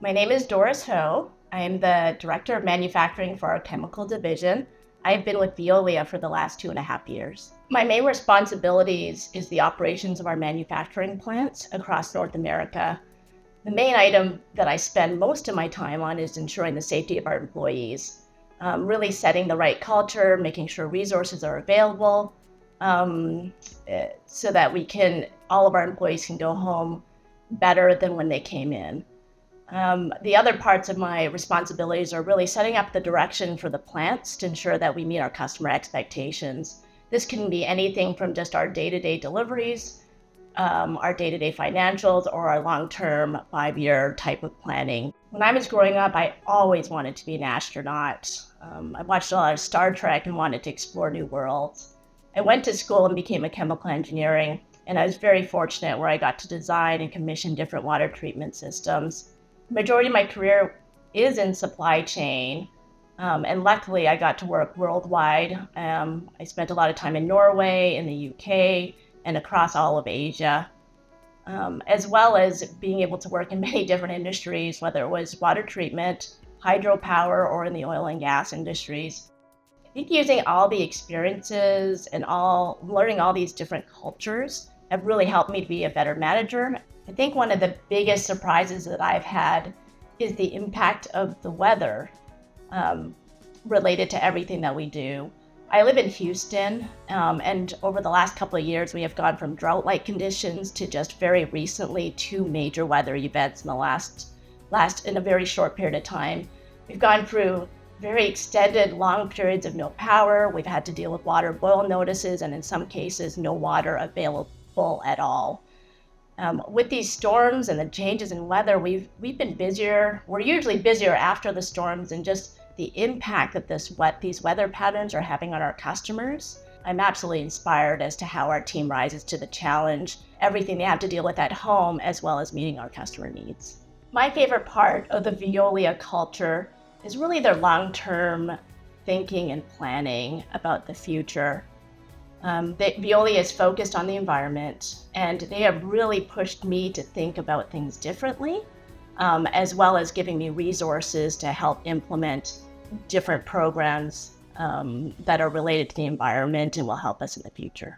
My name is Doris Ho. I am the Director of Manufacturing for our chemical division. I've been with Veolia for the last 2.5 years. My main responsibilities is the operations of our manufacturing plants across North America. The main item that I spend most of my time on is ensuring the safety of our employees, really setting the right culture, making sure resources are available, so that all of our employees can go home better than when they came in. The other parts of my responsibilities are really setting up the direction for the plants to ensure that we meet our customer expectations. This can be anything from just our day-to-day deliveries, our day-to-day financials, or our long-term 5-year type of planning. When I was growing up, I always wanted to be an astronaut. I watched a lot of Star Trek and wanted to explore new worlds. I went to school and became a chemical engineering, and I was very fortunate where I got to design and commission different water treatment systems. The majority of my career is in supply chain, and luckily I got to work worldwide. I spent a lot of time in Norway, in the UK, and across all of Asia, as well as being able to work in many different industries, whether it was water treatment, hydropower, or in the oil and gas industries. I think using all the experiences and learning all these different cultures have really helped me to be a better manager. I think one of the biggest surprises that I've had is the impact of the weather related to everything that we do. I live in Houston, and over the last couple of years, we have gone from drought-like conditions to just very recently 2 major weather events in the last in a very short period of time. We've gone through very extended, long periods of no power. We've had to deal with water boil notices, and in some cases, no water available at all. With these storms and the changes in weather, we've been busier. We're usually busier after the storms, and just the impact that these weather patterns are having on our customers. I'm absolutely inspired as to how our team rises to the challenge, everything they have to deal with at home, as well as meeting our customer needs. My favorite part of the Veolia culture is really their long-term thinking and planning about the future. Veolia is focused on the environment, and they have really pushed me to think about things differently, as well as giving me resources to help implement different programs that are related to the environment and will help us in the future.